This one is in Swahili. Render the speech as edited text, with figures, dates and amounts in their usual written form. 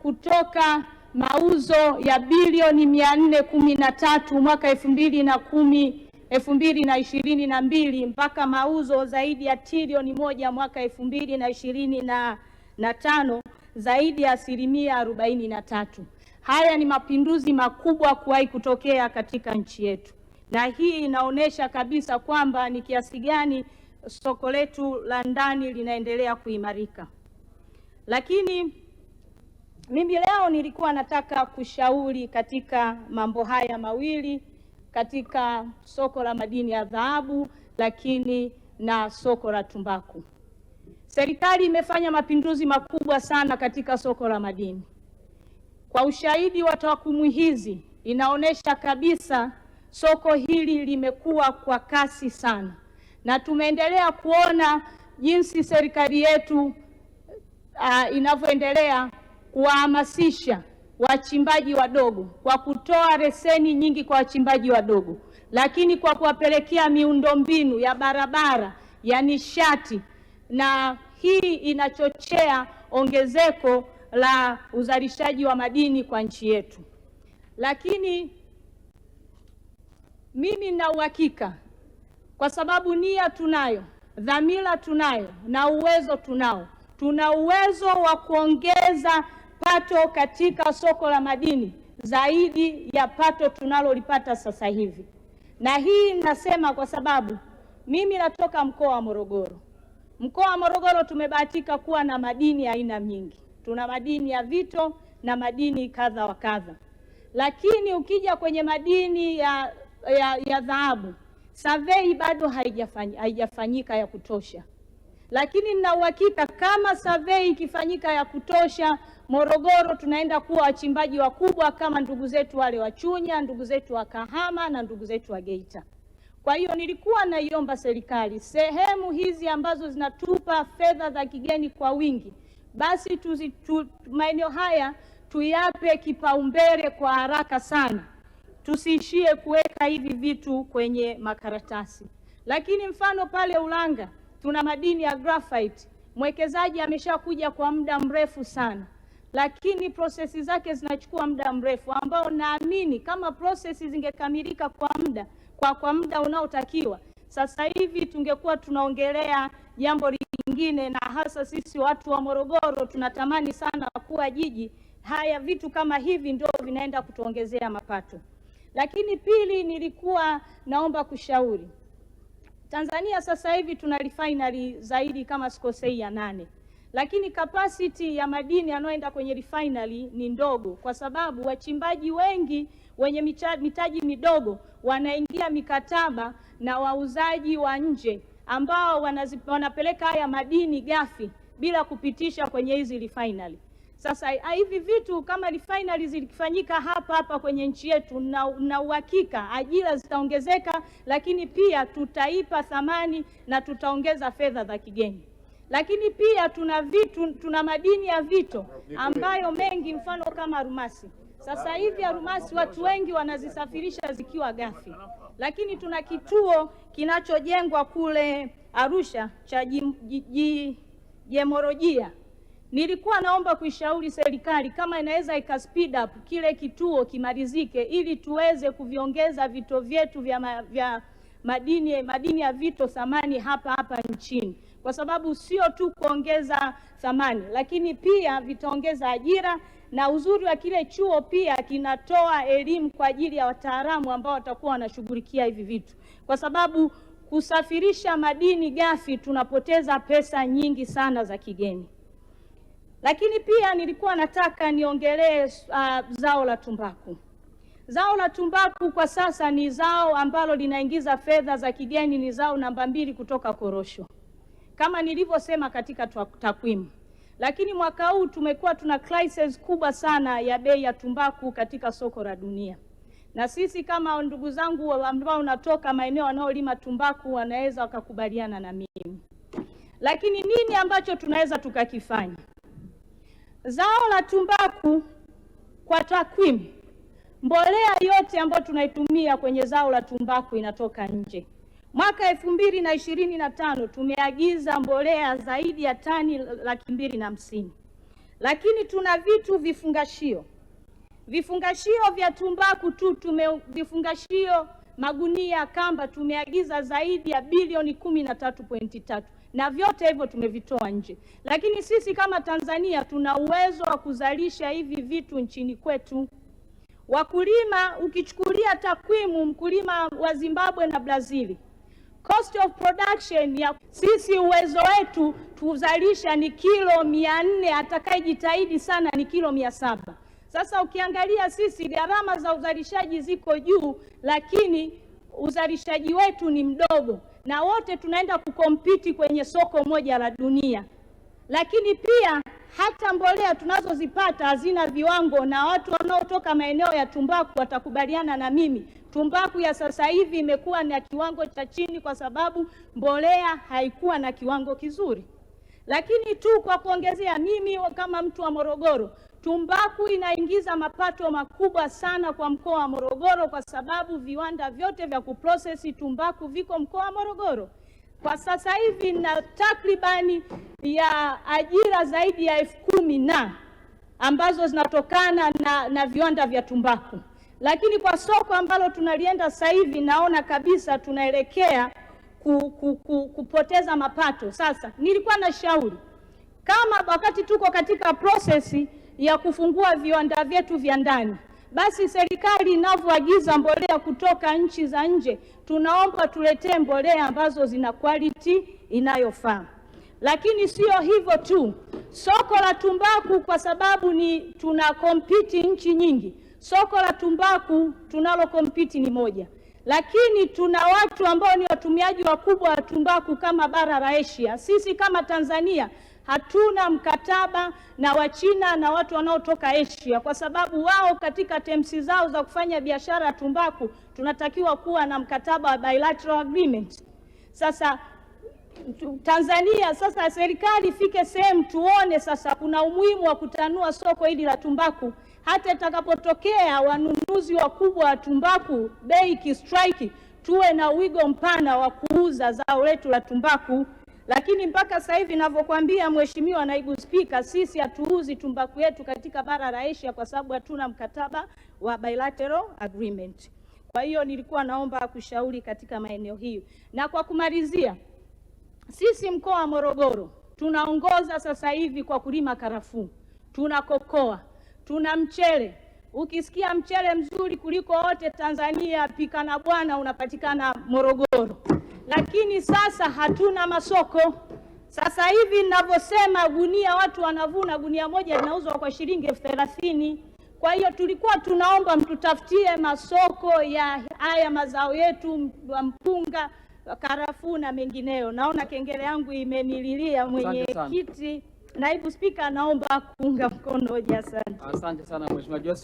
kutoka mauzo ya bilioni 413 mwaka 2022 mpaka mauzo zaidi ya trilioni 1 mwaka 2025, zaidi ya 43%. Haya ni mapinduzi makubwa kuwahi kutokea katika nchi yetu, na hii inaonyesha kabisa kwamba ni kiasi gani soko letu la ndani linaendelea kuimarika. Lakini mimi leo nilikuwa nataka kushauri katika mambo haya mawili, katika soko la madini ya dhahabu lakini na soko la tumbaku. Serikali imefanya mapinduzi makubwa sana katika soko la madini. Kwa ushahidi wa takwimu hizi inaonyesha kabisa soko hili limekuwa kwa kasi sana, na tumeendelea kuona jinsi serikali yetu inavyoendelea kuwahamasisha wachimbaji wadogo kwa kutoa leseni nyingi kwa wachimbaji wadogo, lakini kwa kuwapelekea miundombinu ya barabara, ya nishati, na hii inachochea ongezeko la uzalishaji wa madini kwa nchi yetu. Lakini mimi nina uhakika, kwa sababu nia tunayo, dhamira tunayo na uwezo tunao, tuna uwezo wa kuongeza pato katika soko la madini zaidi ya pato tunalolipata sasa hivi. Na hii nasema kwa sababu mimi natoka mkoa wa Morogoro. Mkoa wa Morogoro tumebahatika kuwa na madini ya aina nyingi. Tuna madini ya vito na madini kadha wa kadha. Lakini ukija kwenye madini ya dhahabu, survey bado haijafanyika ya kutosha. Lakini nina uhakika kama survey ikifanyika ya kutosha, Morogoro tunaenda kuwa wachimbaji wakubwa kama ndugu zetu wale wa Chunya, ndugu zetu wa Kahama na ndugu zetu wa Geita. Kwa hiyo nilikuwa naiomba serikali, sehemu hizi ambazo zinatupa fedha za kigeni kwa wingi, basi maeneo haya tuyape kipaumbele kwa haraka sana. Tusiishie kuweka hivi vitu kwenye makaratasi. Lakini mfano pale Ulanga tuna madini ya graphite. Mwekezaji ameshakuja kwa muda mrefu sana, lakini prosesi zake zinachukua muda mrefu, ambao naamini kama prosesi zingekamilika kwa muda unaotakiwa, sasa hivi tungekuwa tunaongelea jambo lingine, na hasa sisi watu wa Morogoro tunatamani sana kuwa jiji. Haya vitu kama hivi ndio vinaenda kutuongezea mapato. Lakini pili, nilikuwa naomba kushauri, Tanzania sasa hivi tuna refinery zaidi kama sikosei ya 8, lakini capacity ya madini yanayoenda kwenye refinery ni ndogo, kwa sababu wachimbaji wengi wenye mitaji midogo wanaingia mikataba na wauzaji wa nje ambao wanapeleka haya madini ghafi bila kupitisha kwenye hizi refinery. Sasa hivi vitu kama refinery zikifanyika hapa kwenye nchi yetu, na uhakika ajira zitaongezeka, lakini pia tutaipa thamani na tutaongeza fedha za kigeni. Lakini pia tuna madini ya vito ambayo mengi, mfano kama almasi. Sasa hivi almasi watu wengi wanazisafirisha zikiwa ghafi, lakini tuna kituo kinachojengwa kule Arusha cha jemolojia. Nilikuwa naomba kuishauri serikali kama inaweza speed up kile kituo kimalizike, ili tuweze kuviongeza vito vyetu vya madini ya vito thamani hapa nchini, kwa sababu sio tu kuongeza thamani, lakini pia vitaongeza ajira. Na uzuri wa kile chuo pia kinatoa elimu kwa ajili ya wataalamu ambao watakuwa wanashughulikia hivi vitu, kwa sababu kusafirisha madini ghafi tunapoteza pesa nyingi sana za kigeni. Lakini pia nilikuwa nataka niongelee zao la tumbaku. Zao la tumbaku kwa sasa ni zao ambalo linaingiza fedha za kigeni, ni zao namba 2 kutoka korosho, kama nilivyosema katika takwimu. Lakini mwaka huu tumekuwa tuna crisis kubwa sana ya bei ya tumbaku katika soko la dunia, na sisi kama ndugu zangu ambao unatoka maeneo wanaolima tumbaku wanaweza wakakubaliana na mimi. Lakini nini ambacho tunaweza tukakifanya? Zao la tumbaku, kwa takwimu, mbolea yote ambayo tunaitumia kwenye zao la tumbaku inatoka nje. Mwaka 2025 tumeagiza mbolea zaidi ya tani 250,000, lakini tuna vitu vifungashio vya tumbaku tu, vifungashio magunia kamba tumeagiza zaidi ya bilioni 13.3 na vyote hivyo tumevitoa nje. Lakini sisi kama Tanzania tuna uwezo wa kuzalisha hivi vitu nchini kwetu. Wakulima, ukichukulia takwimu, mkulima wa Zimbabwe na Brazili, cost of production ya sisi, uwezo wetu tuzalisha ni kilo 400, atakayejitahidi sana ni kilo 700. Sasa ukiangalia sisi gharama za uzalishaji ziko juu, lakini uzalishaji wetu ni mdogo, na wote tunaenda kukompiti kwenye soko moja la dunia. Lakini pia hata mbolea tunazozipata hazina viwango, na watu wanaotoka maeneo ya tumbaku watakubaliana na mimi, tumbaku ya sasa hivi imekuwa na kiwango cha chini kwa sababu mbolea haikuwa na kiwango kizuri. Lakini tu kwa kuongezea, mimi kama mtu wa Morogoro, tumbaku inaingiza mapato makubwa sana kwa mkoa wa Morogoro kwa sababu viwanda vyote vya kuprocess tumbaku viko mkoa wa Morogoro. Kwa sasa hivi na takribani ya ajira zaidi ya 10,000 ambazo zinatokana na viwanda vya tumbaku. Lakini kwa soko ambalo tunalienda sasa hivi, naona kabisa tunaelekea kupoteza mapato. Sasa nilikuwa na shauri, kama wakati tuko katika prosesi ya kufungua viwanda vyetu vya ndani, basi serikali inavyoagiza mbolea kutoka nchi za nje, tunaomba tuletee mbolea ambazo zina quality inayofaa. Lakini sio hivyo tu, soko la tumbaku, kwa sababu tuna compete nchi nyingi, soko la tumbaku tunalo compete ni moja, lakini tuna watu ambao ni watumiaji wakubwa wa tumbaku kama bara la Asia. Sisi kama Tanzania hatuna mkataba na Wachina na watu wanaotoka Asia, kwa sababu wao katika terms zao za kufanya biashara ya tumbaku tunatakiwa kuwa na mkataba wa bilateral agreement. Sasa Tanzania, sasa serikali ifike sehemu tuone sasa kuna umuhimu wa kutanua soko hili la tumbaku, hata itakapotokea wanunuzi wakubwa wa tumbaku bei kistrike, tuwe na wigo mpana wa kuuza zao letu la tumbaku. Lakini mpaka sasa hivi ninavyokuambia, Mheshimiwa Naibu Spika, sisi hatuuzi tumbaku yetu katika bara la Asia kwa sababu hatuna mkataba wa bilateral agreement. Kwa hiyo nilikuwa naomba kushauri katika maeneo hiyo. Na kwa kumalizia, sisi mkoa wa Morogoro tunaongoza sasa hivi kwa kulima karafuu, tuna kokoa, tuna mchele. Ukisikia mchele mzuri kuliko wote Tanzania, pika na bwana, unapatikana Morogoro. Lakini sasa hatuna masoko. Sasa hivi ninavyosema, gunia watu wanavuna, gunia moja linauzwa kwa shilingi 30,000. Kwa hiyo tulikuwa tunaomba mtutafutie masoko ya haya mazao yetu, mpunga, karafuu na mengineyo. Naona kengele yangu imenililia. Mwenyekiti, Naibu Spika, naomba kuunga mkono hoja. Asante. Asante sana Mheshimiwa Joseph.